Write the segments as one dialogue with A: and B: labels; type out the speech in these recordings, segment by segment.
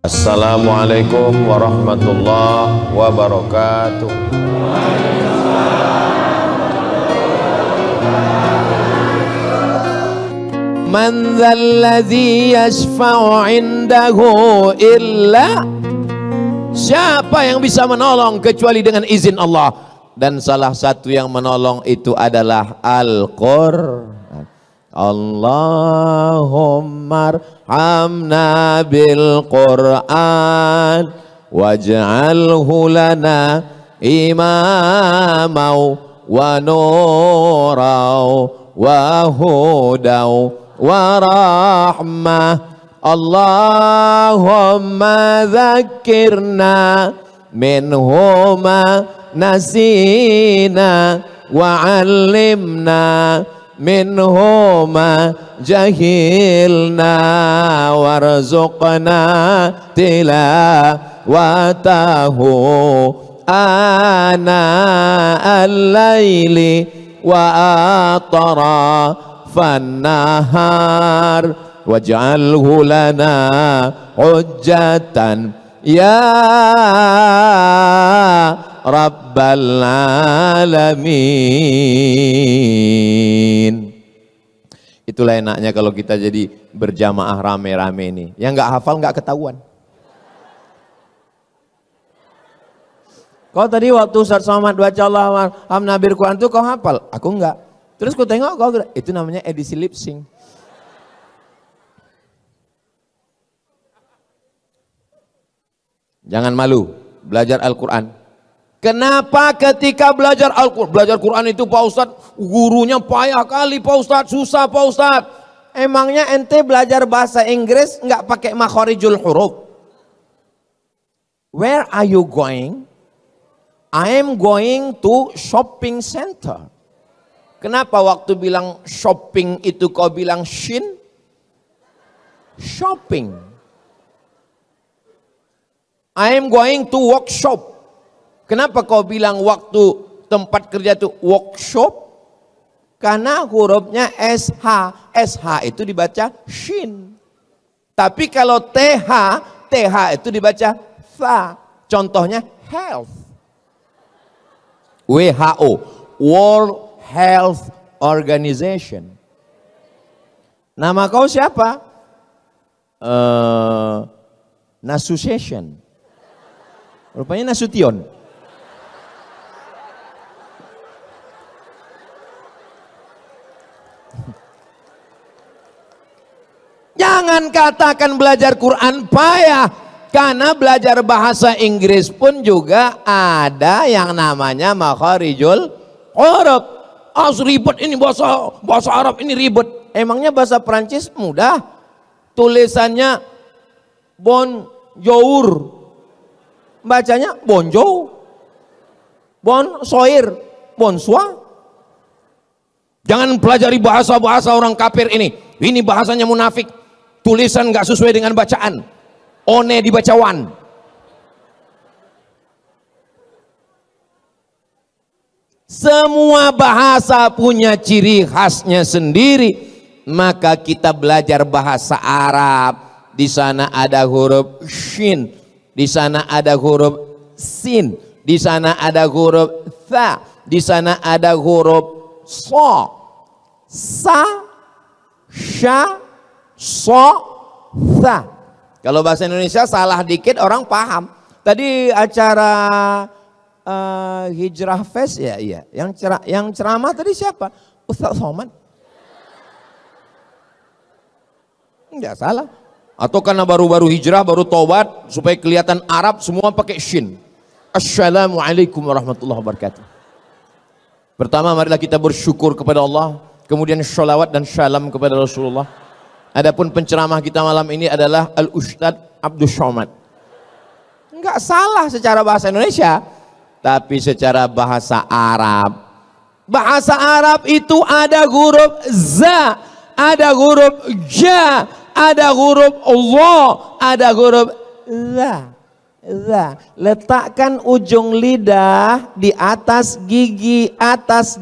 A: Assalamualaikum warahmatullahi wabarakatuh. Man dzalladzi yashfa'u 'indahu illa, siapa yang bisa menolong kecuali dengan izin Allah, dan salah satu yang menolong itu adalah Al-Qur'an. Allahumma arhamna bil Qur'an waj'alhu lana imamau wa nurau wa hudau wa rahmah. Allahumma dzakkirna minhuma nasina wa 'allimna minhuma jahilna warzuqna tilawatahu ana al-laili wa atrafan nahar waj'alhu lana hujjatan ya Rabbal alamin. Itulah enaknya kalau kita jadi berjamaah rame-rame ini. Yang nggak hafal nggak ketahuan. Kau tadi waktu Ustaz Somad baca Allahumma bil Quran itu kau hafal? Aku enggak. Terus ku tengok kau, itu namanya edisi lip sync. Jangan malu belajar Al-Quran. Kenapa ketika belajar Al-Quran, belajar Quran itu Pak Ustadz, gurunya payah kali Pak Ustadz, susah Pak Ustadz. Emangnya ente belajar bahasa Inggris nggak pakai makharijul huruf? Where are you going? I am going to shopping center. Kenapa waktu bilang shopping itu kau bilang shin? Shopping. I am going to workshop. Kenapa kau bilang waktu tempat kerja itu workshop? Karena hurufnya SH. SH itu dibaca shin. Tapi kalau TH, TH itu dibaca tha. Contohnya health. WHO, World Health Organization. Nama kau siapa? Nasution. Rupanya Nasution. Jangan katakan belajar Quran payah, karena belajar bahasa Inggris pun juga ada yang namanya makharijul huruf. Ribet ini bahasa Arab ini ribet. Emangnya bahasa Prancis mudah? Tulisannya bonjour, bacanya bonjour. Bonsoir, bonsoir. Jangan pelajari bahasa-bahasa orang kafir ini. Ini bahasanya munafik. Tulisan nggak sesuai dengan bacaan. One dibaca wan. Semua bahasa punya ciri khasnya sendiri. Maka kita belajar bahasa Arab. Di sana ada huruf shin. Di sana ada huruf sin. Di sana ada huruf tha. Di sana ada huruf so. Sa, sya, so, tha. Kalau bahasa Indonesia salah dikit orang paham. Tadi acara Hijrah Fest ya, iya. Yang ceramah tadi siapa? Ustaz Somad. Enggak salah. Atau karena baru-baru hijrah, baru tobat, supaya kelihatan Arab, semua pakai shin. Assalamualaikum warahmatullahi wabarakatuh. Pertama, marilah kita bersyukur kepada Allah. Kemudian sholawat dan syalam kepada Rasulullah. Adapun penceramah kita malam ini adalah Al-Ustadz Abdul Somad. Enggak salah secara bahasa Indonesia, tapi secara bahasa Arab. Bahasa Arab itu ada huruf za, ada huruf ja, ada huruf Allah, ada huruf za. Letakkan ujung lidah di atas gigi atas.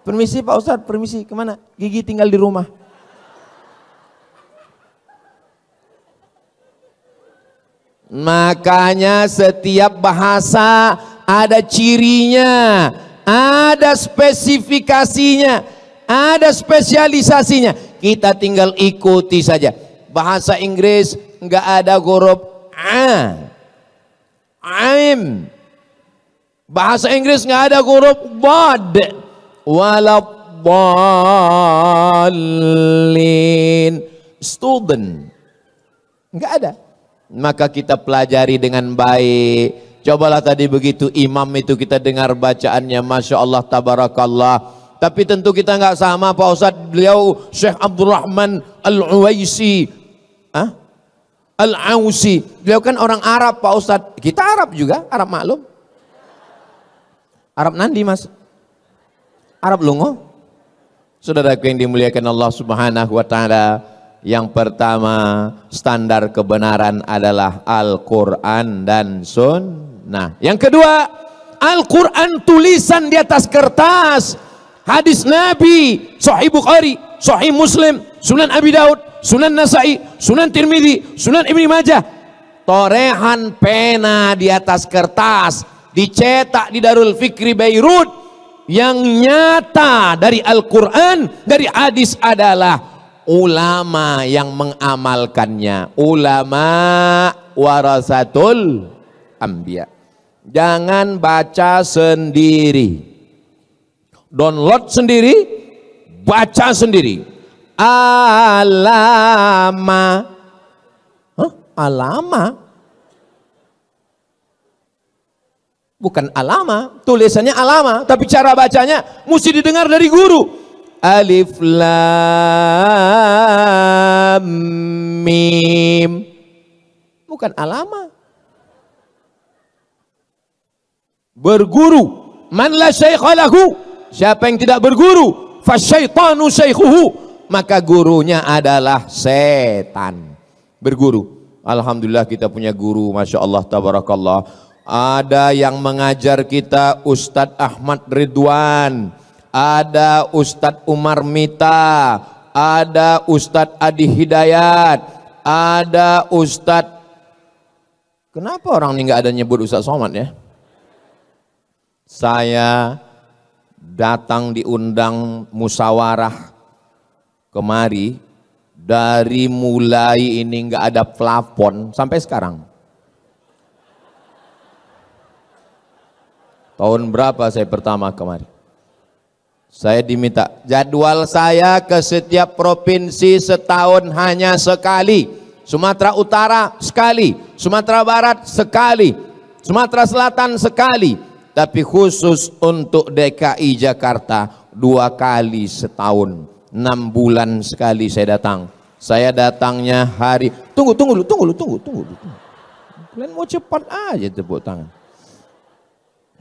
A: Permisi Pak Ustadz, permisi, kemana? Gigi tinggal di rumah. Makanya setiap bahasa ada cirinya, ada spesifikasinya, ada spesialisasinya. Kita tinggal ikuti saja. Bahasa Inggris nggak ada huruf a, aim. Bahasa Inggris nggak ada huruf bod, waladdallin. Student nggak ada. Maka kita pelajari dengan baik. Cobalah tadi begitu imam itu kita dengar bacaannya, Masya Allah, Tabarakallah. Tapi tentu kita nggak sama Pak Ustadz. Beliau Syekh Abdurrahman Al-Uwaisi, Al-Ausi. Beliau kan orang Arab Pak Ustadz. Kita Arab juga, Arab maklum. Arab nandi mas? Arab lungo? Saudaraku yang dimuliakan Allah Subhanahu wa Ta'ala. Yang pertama, standar kebenaran adalah Al-Quran dan Sunnah. Yang kedua, Al-Quran tulisan di atas kertas, hadis Nabi, Sahih Bukhari, Sahih Muslim, Sunan Abi Daud, Sunan Nasai, Sunan Tirmidzi, Sunan Ibnu Majah. Torehan pena di atas kertas, dicetak di Darul Fikri Beirut. Yang nyata dari Al-Quran, dari hadis adalah ulama yang mengamalkannya. Ulama warasatul anbiya. Jangan baca sendiri, download sendiri, baca sendiri. Alama, alama, bukan alama, tulisannya alama, tapi cara bacanya mesti didengar dari guru. Alif lam mim, bukan alama. Berguru, man la syaikha lahu, siapa yang tidak berguru, fasyaitanu syaikhuhu, maka gurunya adalah setan. Berguru. Alhamdulillah kita punya guru, Masya Allah, Tabarakallah. Ada yang mengajar kita Ustadz Ahmad Ridwan, ada Ustadz Umar Mita, ada Ustadz Adi Hidayat, ada Ustadz, kenapa orang ini nggak ada nyebut Ustadz Somad ya? Saya datang diundang musyawarah kemari, dari mulai ini nggak ada plafon sampai sekarang. Tahun berapa saya pertama kemari? Saya diminta jadwal saya ke setiap provinsi setahun hanya sekali. Sumatera Utara sekali, Sumatera Barat sekali, Sumatera Selatan sekali. Tapi khusus untuk DKI Jakarta 2 kali setahun, 6 bulan sekali saya datang. Saya datangnya hari, tunggu. Kalian mau cepat aja tepuk tangan.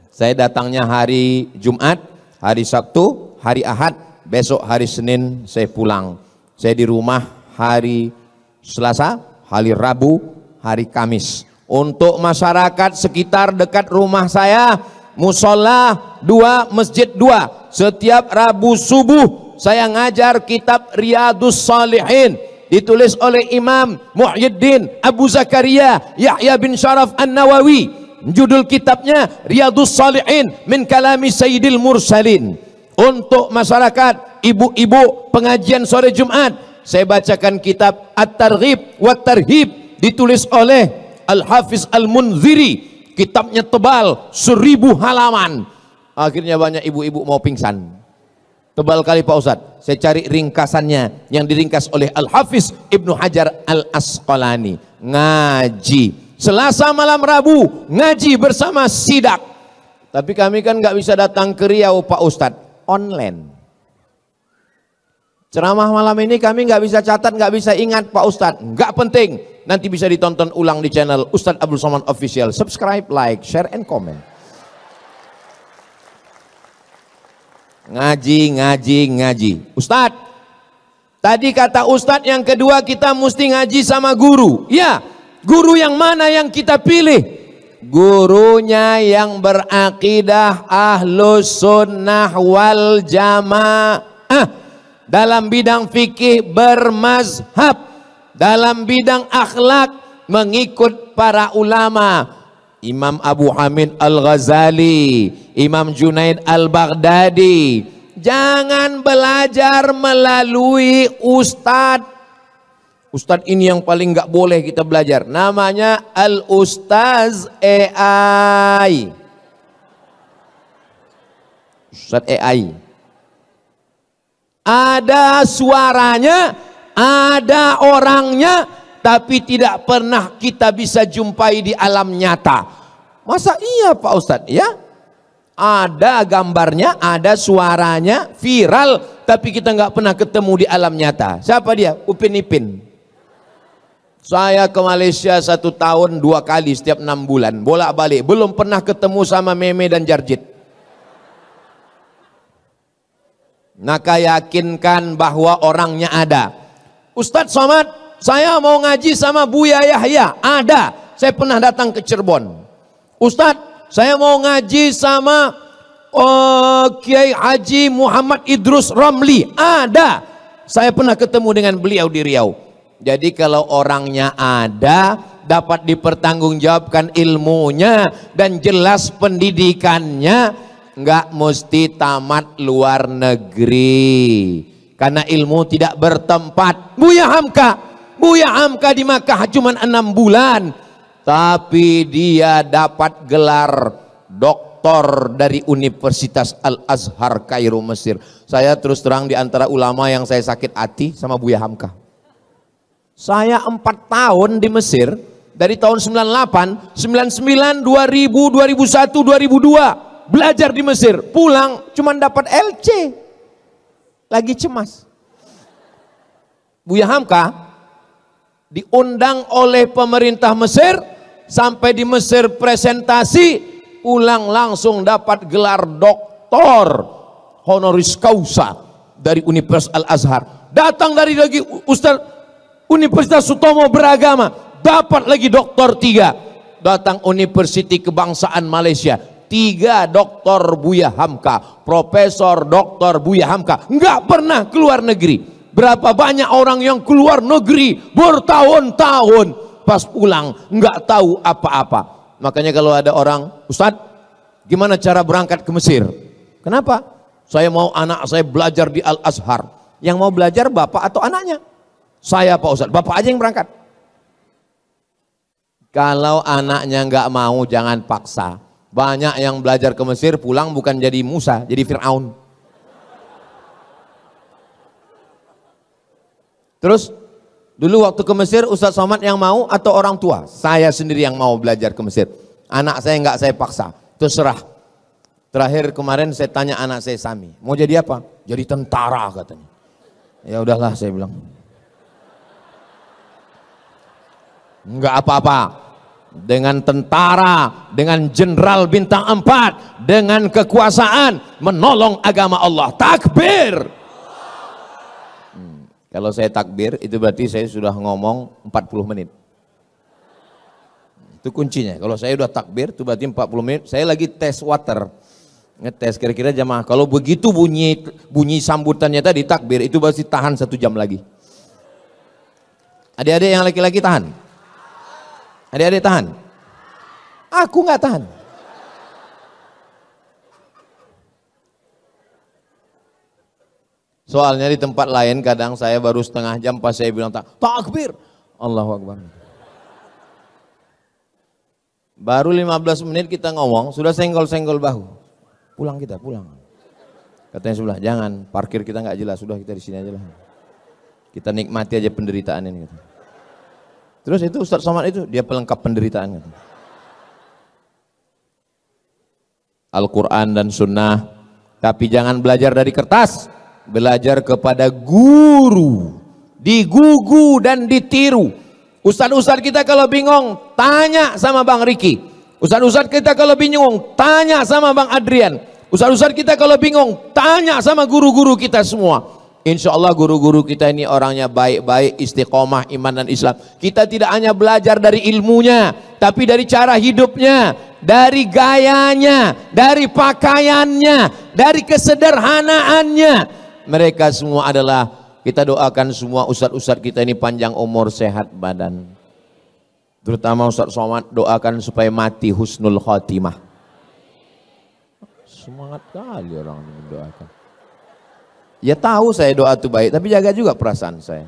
A: Saya datangnya hari Jumat, hari Sabtu, hari Ahad, besok hari Senin saya pulang. Saya di rumah hari Selasa, hari Rabu, hari Kamis. Untuk masyarakat sekitar dekat rumah saya, musola 2, masjid 2. Setiap Rabu subuh saya ngajar kitab Riyadhus Shalihin, ditulis oleh Imam Muhyiddin Abu Zakaria Yahya bin Sharaf An-Nawawi. Judul kitabnya Riyadhus Shalihin min kalami Sayyidil Mursalin. Untuk masyarakat ibu-ibu pengajian sore Jumat, saya bacakan kitab At-Targhib wa Tarhib, ditulis oleh Al-Hafiz Al-Munziri. Kitabnya tebal 1000 halaman. Akhirnya banyak ibu-ibu mau pingsan. Tebal kali Pak Ustadz. Saya cari ringkasannya yang diringkas oleh Al-Hafiz Ibnu Hajar Al-Asqalani. Ngaji Selasa malam Rabu, ngaji bersama sidak. Tapi kami kan nggak bisa datang ke Riau Pak Ustadz, online. Ceramah malam ini kami nggak bisa catat, nggak bisa ingat Pak Ustadz. Nggak penting, nanti bisa ditonton ulang di channel Ustadz Abdul Somad Official. Subscribe, like, share, and comment. Ngaji. Ustadz, tadi kata Ustadz yang kedua kita mesti ngaji sama guru. Ya, guru yang mana yang kita pilih? Gurunya yang berakidah Ahlus Sunnah wal Jamaah. Dalam bidang fikih bermazhab, dalam bidang akhlak mengikut para ulama. Imam Abu Hamid Al-Ghazali, Imam Junaid Al-Baghdadi. Jangan belajar melalui ustadz. Ustadz ini yang paling nggak boleh kita belajar. Namanya Al-Ustaz AI. Ustadz AI. Ada suaranya, ada orangnya, tapi tidak pernah kita bisa jumpai di alam nyata. Masa iya Pak Ustadz? Ya, ada gambarnya, ada suaranya, viral, tapi kita nggak pernah ketemu di alam nyata. Siapa dia? Upin Ipin. Saya ke Malaysia 1 tahun 2 kali setiap 6 bulan, bolak-balik, belum pernah ketemu sama Meme dan Jarjit. Maka yakinkan bahwa orangnya ada. Ustadz Somad, saya mau ngaji sama Buya Yahya. Ada. Saya pernah datang ke Cirebon. Ustadz, saya mau ngaji sama Kiai Haji Muhammad Idrus Ramli. Ada. Saya pernah ketemu dengan beliau di Riau. Jadi kalau orangnya ada, dapat dipertanggungjawabkan ilmunya dan jelas pendidikannya, nggak mesti tamat luar negeri. Karena ilmu tidak bertempat. Buya Hamka di Makkah cuma 6 bulan, tapi dia dapat gelar doktor dari Universitas Al-Azhar Kairo Mesir. Saya terus terang di antara ulama yang saya sakit hati sama Buya Hamka. Saya 4 tahun di Mesir, dari tahun 98, 99, 2000, 2001, 2002 belajar di Mesir. Pulang cuma dapat LC. Lagi cemas. Buya Hamka diundang oleh pemerintah Mesir, sampai di Mesir presentasi, pulang langsung dapat gelar doktor honoris causa dari Universitas Al-Azhar. Datang dari lagi Ustaz Universitas Sutomo Beragama, dapat lagi doktor 3. Datang Universiti Kebangsaan Malaysia, 3 doktor Buya Hamka, Profesor Doktor Buya Hamka, nggak pernah keluar negeri. Berapa banyak orang yang keluar negeri bertahun-tahun, pas pulang nggak tahu apa-apa. Makanya kalau ada orang, Ustadz, gimana cara berangkat ke Mesir? Kenapa? Saya mau anak saya belajar di Al-Azhar. Yang mau belajar bapak atau anaknya? Saya Pak Ustadz, bapak aja yang berangkat. Kalau anaknya nggak mau, jangan paksa. Banyak yang belajar ke Mesir pulang bukan jadi Musa, jadi Fir'aun. Terus dulu waktu ke Mesir, Ustadz Somad yang mau atau orang tua? Saya sendiri yang mau belajar ke Mesir. Anak saya nggak saya paksa, terserah. Terakhir kemarin saya tanya anak saya Sami, mau jadi apa? Jadi tentara katanya. Ya udahlah saya bilang. Enggak apa-apa. Dengan tentara, dengan jenderal bintang 4, dengan kekuasaan menolong agama Allah. Takbir. Kalau saya takbir itu berarti saya sudah ngomong 40 menit. Itu kuncinya. Kalau saya udah takbir itu berarti 40 menit. Saya lagi tes water. Ngetes kira-kira jamaah. Kalau begitu bunyi sambutannya tadi takbir itu berarti tahan 1 jam lagi. Adik-adik yang laki-laki tahan. Adik-adik tahan? Aku nggak tahan. Soalnya di tempat lain kadang saya baru setengah jam pas saya bilang takbir. Allahu Akbar. Baru 15 menit kita ngomong, sudah senggol-senggol bahu. Pulang kita, pulang. Katanya sebelah, jangan, parkir kita nggak jelas, sudah kita di sini aja lah. Kita nikmati aja penderitaan ini. Terus itu Ustadz Somad itu, dia pelengkap penderitaan. Al-Quran dan Sunnah, tapi jangan belajar dari kertas, belajar kepada guru, digugu dan ditiru. Ustadz-ustadz kita kalau bingung, tanya sama Bang Riki. Ustadz-ustadz kita kalau bingung, tanya sama Bang Adrian. Ustadz-ustadz kita kalau bingung, tanya sama guru-guru kita semua. Insya Allah guru-guru kita ini orangnya baik-baik, istiqomah, iman dan Islam. Kita tidak hanya belajar dari ilmunya, tapi dari cara hidupnya, dari gayanya, dari pakaiannya, dari kesederhanaannya. Mereka semua adalah, kita doakan semua ustadz-ustadz kita ini panjang umur, sehat badan. Terutama Ustaz Somad doakan supaya mati husnul khotimah. Semangat kali orang mendoakan. Ya tahu saya doa itu baik, tapi jaga juga perasaan saya.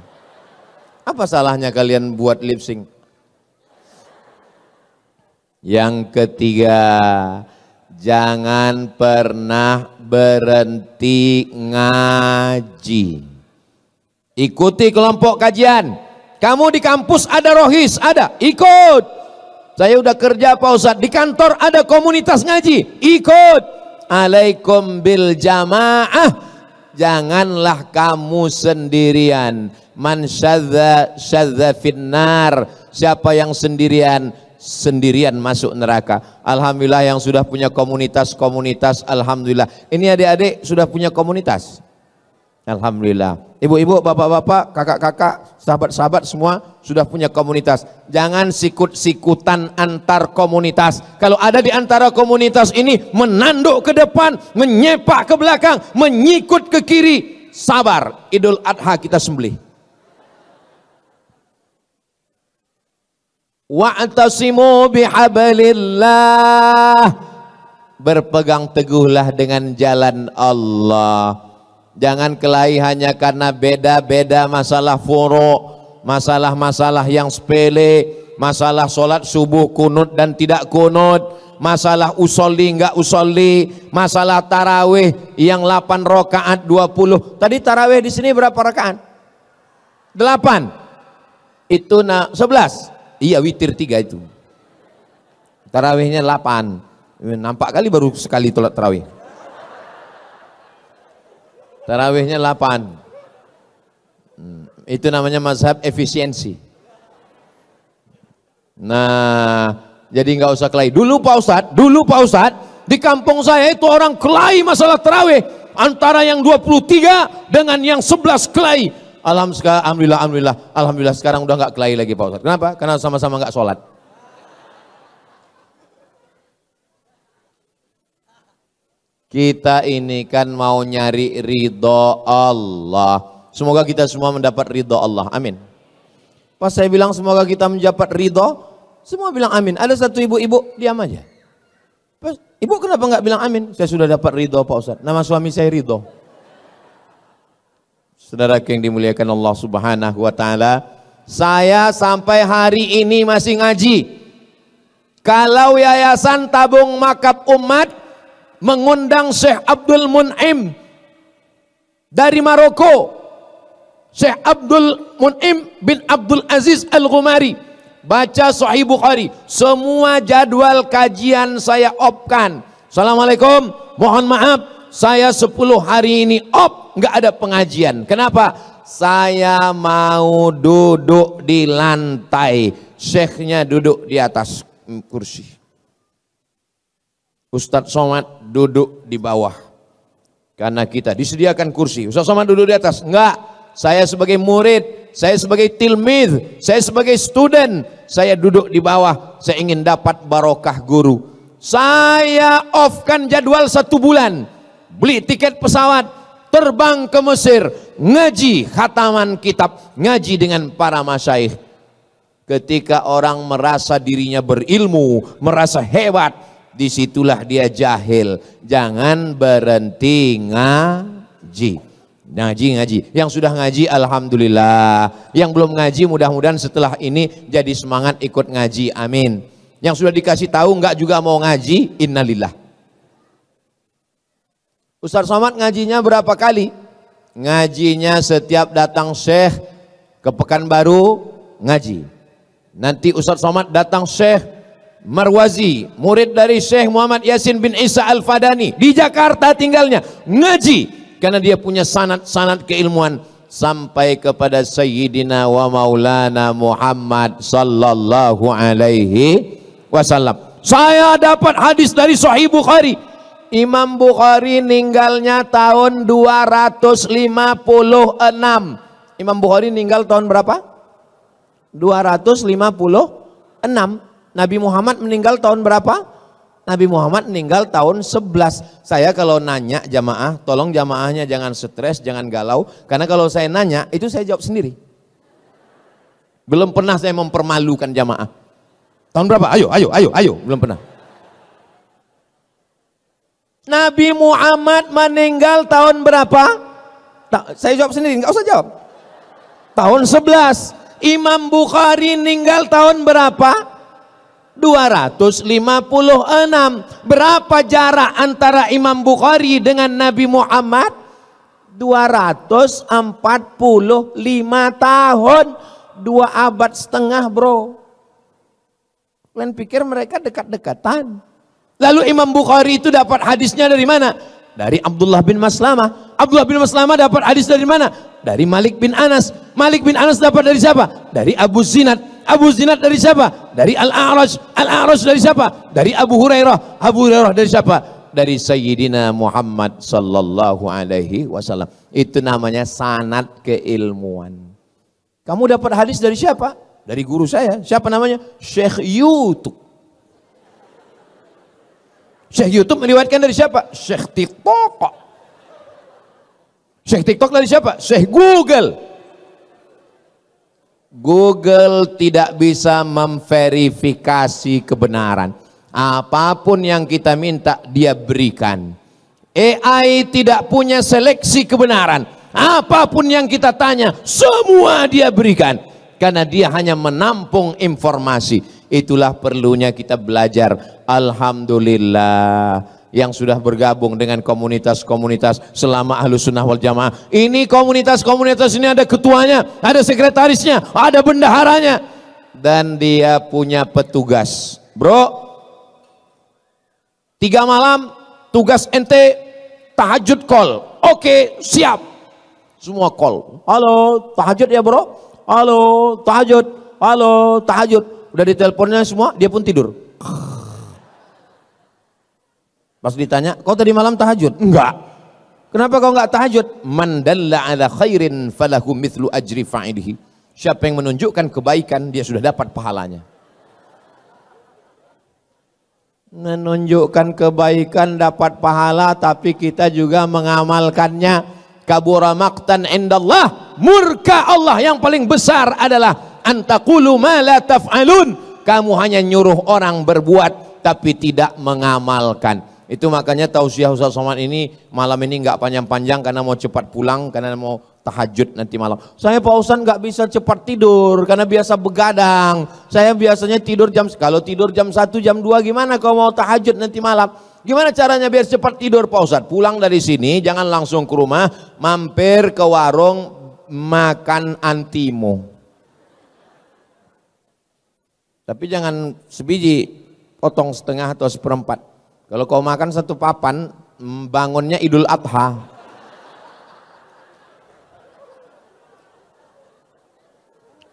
A: Apa salahnya kalian buat lip sync? Yang ketiga, jangan pernah berhenti ngaji. Ikuti kelompok kajian. Kamu di kampus ada rohis, ada, ikut. Saya udah kerja Pak Ustadz, di kantor ada komunitas ngaji, ikut. Alaikum bil jamaah. Janganlah kamu sendirian. Man syadza finnar. Siapa yang sendirian masuk neraka. Alhamdulillah yang sudah punya komunitas, alhamdulillah. Ini adik-adik sudah punya komunitas. Alhamdulillah. Ibu-ibu, bapak-bapak, kakak-kakak, sahabat-sahabat semua sudah punya komunitas. Jangan sikut-sikutan antar komunitas. Kalau ada di antara komunitas ini menanduk ke depan, menyepak ke belakang, menyikut ke kiri, sabar. Idul Adha kita sembelih. Wa'tasimu bihablillah. Berpegang teguhlah dengan jalan Allah. Jangan kelahi hanya karena beda-beda masalah furu', masalah-masalah yang sepele, masalah sholat subuh kunut dan tidak kunut, masalah usolli enggak usolli, masalah tarawih yang 8 rakaat 20. Tadi tarawih di sini berapa rakaat? 8. Itu 11. Iya, witir 3 itu. Tarawihnya 8. Nampak kali baru sekali sholat tarawih. Tarawihnya 8. Itu namanya mazhab efisiensi. Nah, jadi nggak usah kelahi. Dulu Pak Ustadz, di kampung saya itu orang kelahi masalah tarawih. Antara yang 23 dengan yang 11 kelahi. Alhamdulillah sekarang udah nggak kelahi lagi Pak Ustadz. Kenapa? Karena sama-sama nggak sholat. Kita ini kan mau nyari ridho Allah. Semoga kita semua mendapat ridho Allah. Amin. Pas saya bilang semoga kita mendapat ridho, semua bilang amin. Ada satu ibu-ibu diam aja. Pas, ibu kenapa nggak bilang amin? Saya sudah dapat ridho Pak Ustadz. Nama suami saya Ridho. Saudara yang dimuliakan Allah Subhanahu wa taala, saya sampai hari ini masih ngaji. Kalau Yayasan Tabung Makab Umat mengundang Syekh Abdul Mun'im dari Maroko, Syekh Abdul Mun'im bin Abdul Aziz Al-Ghumari, baca Sahih Bukhari, semua jadwal kajian saya opkan. Assalamualaikum, mohon maaf saya 10 hari ini nggak ada pengajian. Kenapa? Saya mau duduk di lantai, syekhnya duduk di atas kursi, Ustadz Somad duduk di bawah. Karena kita disediakan kursi, Ustadz Somad duduk di atas. Enggak, saya sebagai murid, saya sebagai tilmid, saya sebagai student, saya duduk di bawah. Saya ingin dapat barokah guru. Saya off-kan jadwal 1 bulan, beli tiket pesawat, terbang ke Mesir, ngaji khataman kitab, ngaji dengan para masyaikh. Ketika orang merasa dirinya berilmu, merasa hebat, disitulah dia jahil. Jangan berhenti ngaji. Ngaji. Yang sudah ngaji alhamdulillah. Yang belum ngaji mudah-mudahan setelah ini jadi semangat ikut ngaji. Amin. Yang sudah dikasih tahu enggak juga mau ngaji, innalillah. Ustaz Somad ngajinya berapa kali? Ngajinya setiap datang Syekh ke Pekanbaru ngaji. Nanti Ustaz Somad datang Syekh Marwazi, murid dari Syekh Muhammad Yasin bin Isa Al-Fadani, di Jakarta tinggalnya, ngaji karena dia punya sanad keilmuan sampai kepada Sayyidina wa Maulana Muhammad sallallahu alaihi wasallam. Saya dapat hadis dari Sahih Bukhari. Imam Bukhari meninggalnya tahun 256. Imam Bukhari meninggal tahun berapa? 256. Nabi Muhammad meninggal tahun berapa? Nabi Muhammad meninggal tahun 11. Saya kalau nanya jamaah, tolong jamaahnya jangan stres, jangan galau. Karena kalau saya nanya, itu saya jawab sendiri. Belum pernah saya mempermalukan jamaah. Tahun berapa? Ayo. Belum pernah. Nabi Muhammad meninggal tahun berapa? Saya jawab sendiri, nggak usah jawab. Tahun 11. Imam Bukhari meninggal tahun berapa? 256. Berapa jarak antara Imam Bukhari dengan Nabi Muhammad? 245 tahun. 2 abad setengah, bro. Kalian pikir mereka dekat-dekatan? Lalu Imam Bukhari itu dapat hadisnya dari mana? Dari Abdullah bin Maslamah. Abdullah bin Maslamah dapat hadis dari mana? Dari Malik bin Anas. Malik bin Anas dapat dari siapa? Dari Abu Zinad. Abu Zinad dari siapa? Dari Al-A'raj. Al-A'raj dari siapa? Dari Abu Hurairah. Abu Hurairah dari siapa? Dari Sayyidina Muhammad sallallahu alaihi wasallam. Itu namanya sanad keilmuan. Kamu dapat hadis dari siapa? Dari guru saya. Siapa namanya? Syekh YouTube. Syekh YouTube meriwayatkan dari siapa? Syekh TikTok. Syekh TikTok dari siapa? Syekh Google. Google tidak bisa memverifikasi kebenaran. Apapun yang kita minta dia berikan. AI tidak punya seleksi kebenaran. Apapun yang kita tanya semua dia berikan. Karena dia hanya menampung informasi. Itulah perlunya kita belajar. Alhamdulillah yang sudah bergabung dengan komunitas-komunitas selama Ahlus Sunnah wal Jamaah. Ini komunitas-komunitas ini ada ketuanya, ada sekretarisnya, ada bendaharanya, dan dia punya petugas. Bro, 3 malam tugas ente tahajud call. Oke, siap. Semua call. Halo, tahajud ya bro. Halo, tahajud. Halo, tahajud. Udah diteleponnya semua, dia pun tidur. Pas ditanya, kau tadi malam tahajud? Enggak. Kenapa kau enggak tahajud? Man dalla ala khairin falahu mithlu ajri fa'ilihi. Siapa yang menunjukkan kebaikan, dia sudah dapat pahalanya. Menunjukkan kebaikan dapat pahala, tapi kita juga mengamalkannya. Kabura maqtan indallah. Murka Allah yang paling besar adalah antaqulu ma la taf'alun. Kamu hanya nyuruh orang berbuat tapi tidak mengamalkan. Itu makanya tausiah Ustaz Somad ini malam ini nggak panjang-panjang karena mau cepat pulang, karena mau tahajud nanti malam. Saya Pak Ustaz nggak bisa cepat tidur karena biasa begadang. Saya biasanya tidur kalau tidur jam 1 jam 2 gimana kalau mau tahajud nanti malam? Gimana caranya biar cepat tidur Pak Ustaz? Pulang dari sini jangan langsung ke rumah, mampir ke warung makan antimo. Tapi jangan sebiji, potong setengah atau seperempat. Kalau kau makan 1 papan, bangunnya Idul Adha.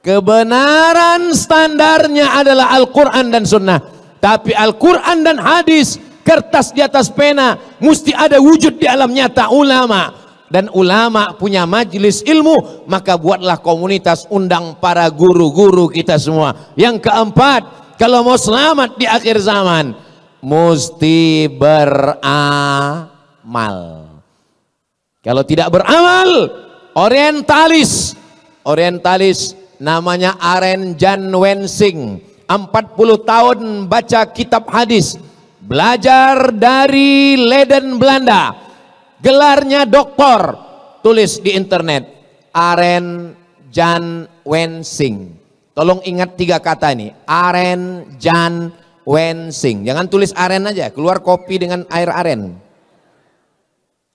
A: Kebenaran standarnya adalah Al-Quran dan Sunnah. Tapi Al-Quran dan hadis, kertas di atas pena, mesti ada wujud di alam nyata ulama. Dan ulama punya majelis ilmu, maka buatlah komunitas, undang para guru-guru kita semua. Yang keempat, kalau mau selamat di akhir zaman, mesti beramal. Kalau tidak beramal, orientalis namanya Aren Jan Wensing, 40 tahun baca kitab hadis, belajar dari Leiden Belanda, gelarnya doktor, tulis di internet Aren Jan Wensing. Tolong ingat 3 kata ini, Aren Jan Wensing. Jangan tulis aren aja, keluar kopi dengan air aren.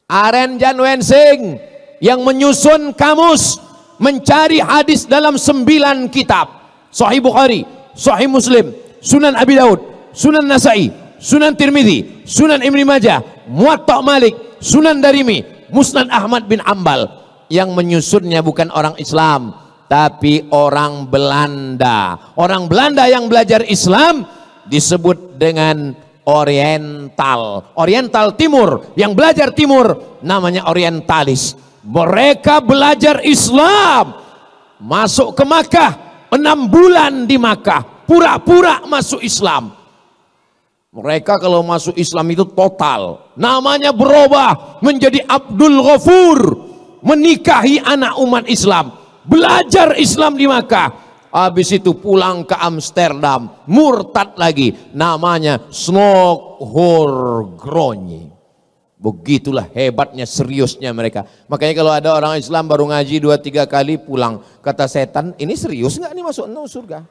A: Aren Jan Wensing yang menyusun kamus mencari hadis dalam 9 kitab. Sahih Bukhari, Sahih Muslim, Sunan Abi Daud, Sunan Nasai, Sunan Tirmidzi, Sunan Ibnu Majah, Muwatta Malik, Sunan Darimi, Musnad Ahmad bin Ambal. Yang menyusunnya bukan orang Islam, tapi orang Belanda. Orang Belanda yang belajar Islam disebut dengan Oriental. Oriental Timur, yang belajar Timur namanya orientalis. Mereka belajar Islam, masuk ke Makkah, 6 bulan di Makkah, pura-pura masuk Islam. Mereka kalau masuk Islam itu total, namanya berubah menjadi Abdul Ghafur, menikahi anak umat Islam, belajar Islam di Makkah. Habis itu pulang ke Amsterdam, murtad lagi, namanya Snokholmgronje. Begitulah hebatnya, seriusnya mereka. Makanya kalau ada orang Islam baru ngaji 2-3 kali pulang, kata setan, ini serius nggak nih masuk surga?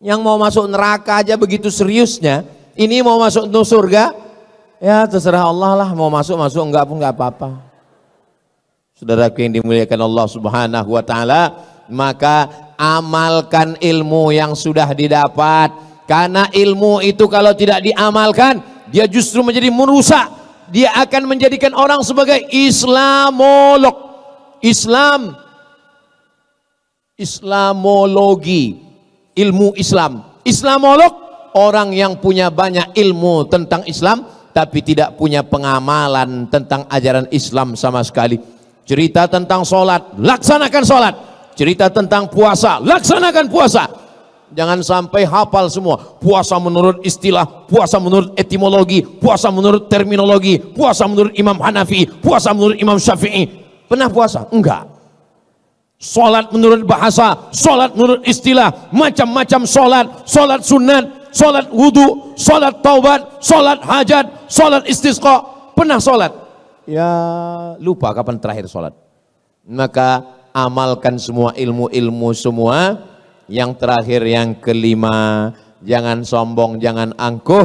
A: Yang mau masuk neraka aja begitu seriusnya, ini mau masuk surga, ya terserah Allah lah, mau masuk enggak pun enggak apa-apa. Saudaraku yang dimuliakan Allah Subhanahu wa taala, maka amalkan ilmu yang sudah didapat, karena ilmu itu kalau tidak diamalkan dia justru menjadi merusak. Dia akan menjadikan orang sebagai Islamolog, Islamologi, ilmu Islam. Islamolog, orang yang punya banyak ilmu tentang Islam tapi tidak punya pengamalan tentang ajaran Islam sama sekali. Cerita tentang sholat, laksanakan sholat. Cerita tentang puasa, laksanakan puasa. Jangan sampai hafal semua. Puasa menurut istilah, puasa menurut etimologi, puasa menurut terminologi, puasa menurut Imam Hanafi, puasa menurut Imam Syafi'i. Pernah puasa? Enggak. Sholat menurut bahasa, sholat menurut istilah, macam-macam sholat. Sholat sunat, sholat wudhu, sholat taubat, sholat hajat, sholat istisqa. Pernah sholat? Ya lupa kapan terakhir sholat. Maka amalkan semua ilmu-ilmu semua. Yang terakhir, yang kelima, jangan sombong, jangan angkuh,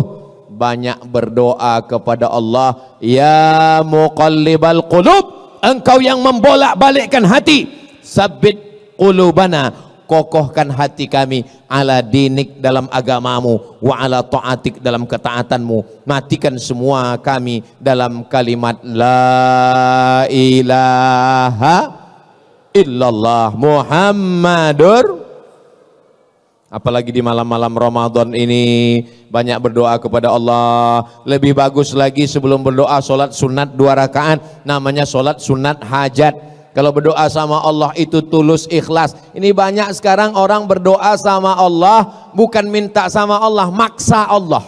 A: banyak berdoa kepada Allah. Ya muqallibal qulub, engkau yang membolak-balikkan hati, sabbit qulubana, kokohkan hati kami, ala dinik, dalam agamamu, wa ala ta'atik, dalam ketaatanmu. Matikan semua kami dalam kalimat la ilaha illallah Muhammadur. Apalagi di malam-malam Ramadan ini banyak berdoa kepada Allah. Lebih bagus lagi sebelum berdoa sholat sunat 2 rakaat, namanya sholat sunat hajat. Kalau berdoa sama Allah itu tulus, ikhlas. Ini banyak sekarang orang berdoa sama Allah bukan minta sama Allah, maksa Allah.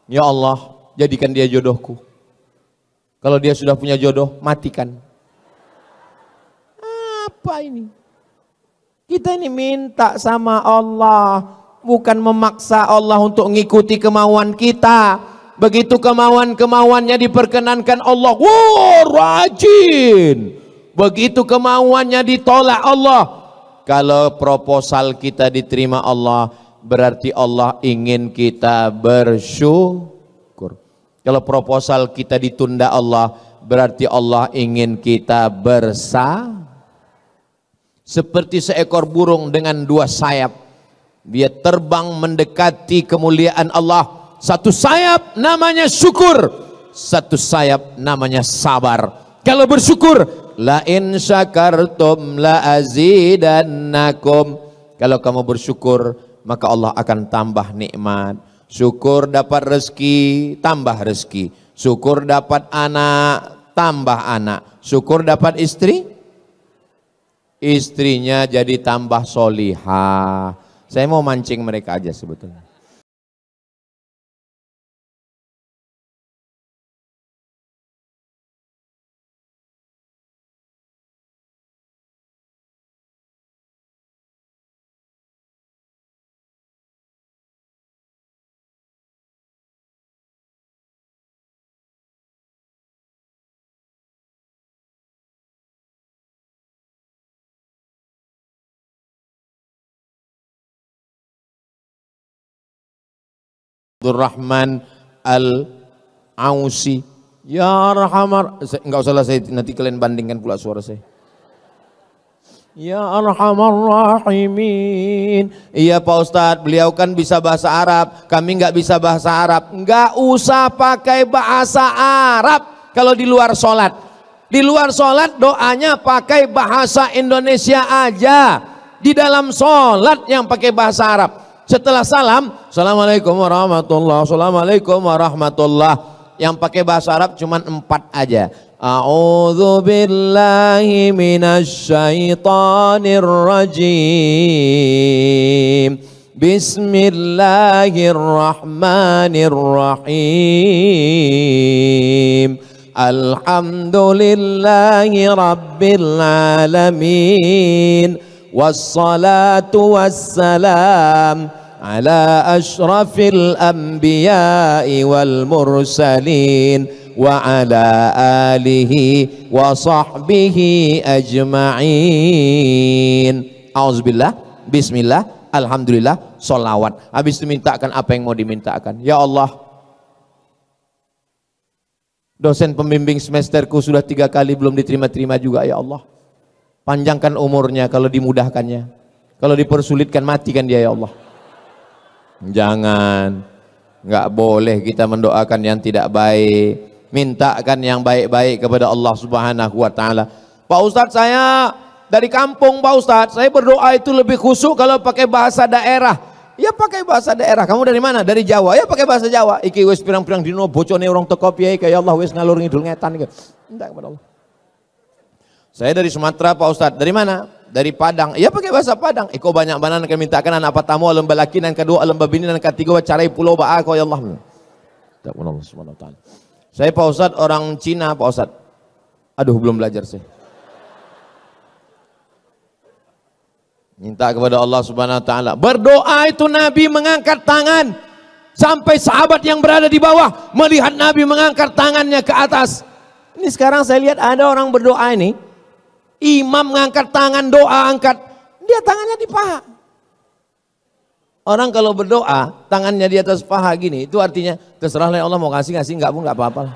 A: Ya Allah, jadikan dia jodohku. Kalau dia sudah punya jodoh, matikan. Apa ini? Kita ini minta sama Allah, bukan memaksa Allah untuk mengikuti kemauan kita. Begitu kemauan-kemauannya diperkenankan Allah, wow, rajin. Begitu kemauannya ditolak Allah. Kalau proposal kita diterima Allah, berarti Allah ingin kita bersyukur. Kalau proposal kita ditunda Allah, berarti Allah ingin kita bersabar. Seperti seekor burung dengan 2 sayap, dia terbang mendekati kemuliaan Allah. Satu sayap namanya syukur, satu sayap namanya sabar. Kalau bersyukur, la in syakartum la azidannakum. Kalau kamu bersyukur, maka Allah akan tambah nikmat. Syukur dapat rezeki, tambah rezeki. Syukur dapat anak, tambah anak. Syukur dapat istri, istrinya jadi tambah solihah. Saya mau mancing mereka aja sebetulnya. Rahman Al-Ausi, ya Arhamar, enggak usah lah, saya nanti kalian bandingkan pula suara saya. Ya Arhamar Rahimin. Iya Pak Ustadz, beliau kan bisa bahasa Arab, kami enggak bisa bahasa Arab. Enggak usah pakai bahasa Arab kalau di luar sholat. Di luar sholat doanya pakai bahasa Indonesia aja. Di dalam sholat yang pakai bahasa Arab. Setelah salam, assalamualaikum warahmatullah, assalamualaikum warahmatullah. Yang pakai bahasa Arab cuma 4 aja. A'udzu billahi minasy syaithanir rajim. Bismillahirrahmanirrahim. Alhamdulillahi rabbil alamin. wassalatu wassalam ala asyrafil anbiya'i wal mursalin wa ala alihi wa sahbihi ajma'in. Auzubillah, bismillah, alhamdulillah, sholawat. Habis itu mintakan apa yang mau dimintakan. Ya Allah, dosen pembimbing semesterku sudah 3 kali belum diterima-terima juga, ya Allah. Panjangkan umurnya kalau dimudahkannya. Kalau dipersulitkan matikan dia, ya Allah. Jangan, nggak boleh kita mendoakan yang tidak baik. Mintakan yang baik-baik kepada Allah Subhanahu wa taala. Pak Ustadz, saya dari kampung, Pak Ustadz. Saya berdoa itu lebih khusyuk kalau pakai bahasa daerah. Ya pakai bahasa daerah. Kamu dari mana? Dari Jawa. Ya pakai bahasa Jawa. Iki wis pirang-pirang dino bocone orang teko piye kaya Allah wis ngalur ngidul ngetan iki. Minta kepada Allah. Saya dari Sumatera, Pak Ustadz. Dari mana? Dari Padang. Ya pakai bahasa Padang. Iko banyak banan akan mintakan anak pertama alam balaki dan kedua alam babini dan ketiga carai pulau ba'a kau ya Allah. Tak pun Allah Subhanahu wa taala. Saya Pak Ustadz orang Cina, Pak Ustadz. Aduh, belum belajar saya. Minta kepada Allah Subhanahu wa taala. Berdoa itu Nabi mengangkat tangan sampai sahabat yang berada di bawah melihat Nabi mengangkat tangannya ke atas. Ini sekarang saya lihat ada orang berdoa ini. Imam mengangkat tangan doa angkat, dia tangannya di paha. Orang kalau berdoa tangannya di atas paha gini, itu artinya terserahlah Allah mau kasih nggak pun nggak apa-apa.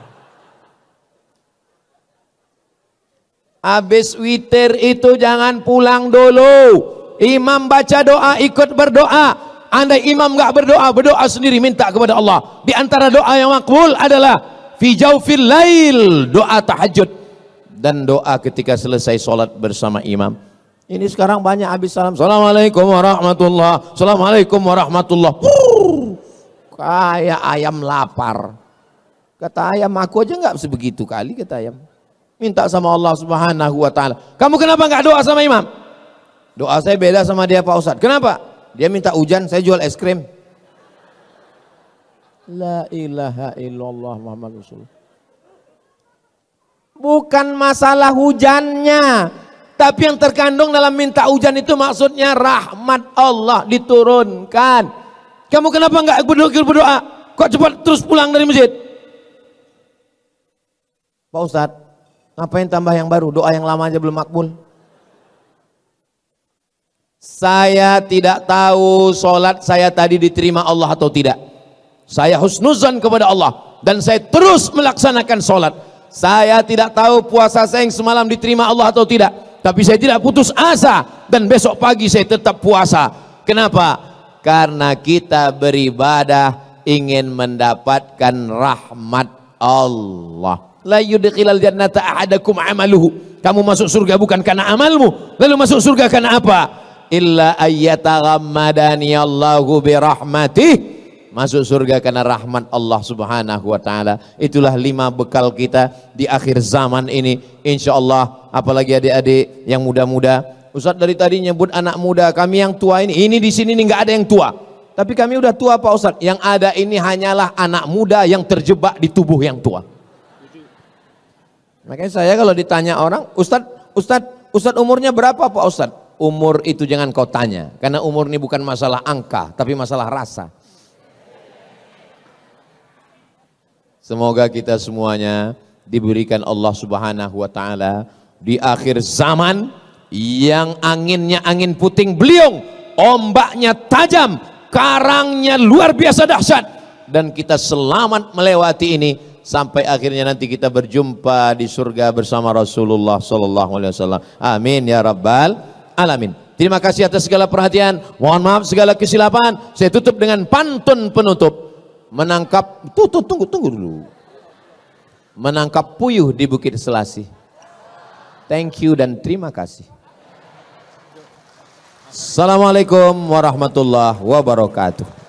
A: Habis witir itu jangan pulang dulu. Imam baca doa ikut berdoa. Andai imam nggak berdoa, berdoa sendiri minta kepada Allah. Di antara doa yang makbul adalah fi jaufil lail, doa tahajud. Dan doa ketika selesai sholat bersama imam. Ini sekarang banyak habis salam, assalamualaikum warahmatullah, assalamualaikum warahmatullah. Kayak ayam lapar. Kata ayam, aku aja nggak sebegitu kali, kata ayam. Minta sama Allah Subhanahu wa taala. Kamu kenapa nggak doa sama imam? Doa saya beda sama dia, Pak Ustadz. Kenapa? Dia minta hujan, saya jual es krim. La ilaha illallah Muhammad Rasulullah. Bukan masalah hujannya, tapi yang terkandung dalam minta hujan itu maksudnya rahmat Allah diturunkan. Kamu kenapa nggak berdoa? Kok cepat terus pulang dari masjid? Pak Ustadz, ngapain tambah yang baru? Doa yang lama aja belum makbul. Saya tidak tahu sholat saya tadi diterima Allah atau tidak. Saya husnuzan kepada Allah dan saya terus melaksanakan sholat. Saya tidak tahu puasa saya yang semalam diterima Allah atau tidak. Tapi saya tidak putus asa. Dan besok pagi saya tetap puasa. Kenapa? Karena kita beribadah ingin mendapatkan rahmat Allah. La yudkhilal jannata ahadakum amaluhu. Kamu masuk surga bukan karena amalmu. Lalu masuk surga karena apa? Illa ayyataghammadani Allahu birahmatih. Masuk surga karena rahmat Allah Subhanahu wa taala. Itulah 5 bekal kita di akhir zaman ini. Insya Allah, apalagi adik-adik yang muda-muda. Ustadz dari tadi nyebut anak muda, kami yang tua ini di sini nggak ada yang tua. Tapi kami udah tua Pak Ustadz. Yang ada ini hanyalah anak muda yang terjebak di tubuh yang tua. Makanya saya kalau ditanya orang, Ustadz umurnya berapa Pak Ustadz? Umur itu jangan kau tanya. Karena umur ini bukan masalah angka, tapi masalah rasa. Semoga kita semuanya diberikan Allah Subhanahu wa taala di akhir zaman yang anginnya angin puting beliung, ombaknya tajam, karangnya luar biasa dahsyat, dan kita selamat melewati ini sampai akhirnya nanti kita berjumpa di surga bersama Rasulullah sallallahu alaihi wasallam. Amin ya rabbal alamin. Terima kasih atas segala perhatian. Mohon maaf segala kesilapan. Saya tutup dengan pantun penutup. Tunggu dulu. Menangkap puyuh di Bukit Selasih. Thank you dan terima kasih. Assalamualaikum warahmatullahi wabarakatuh.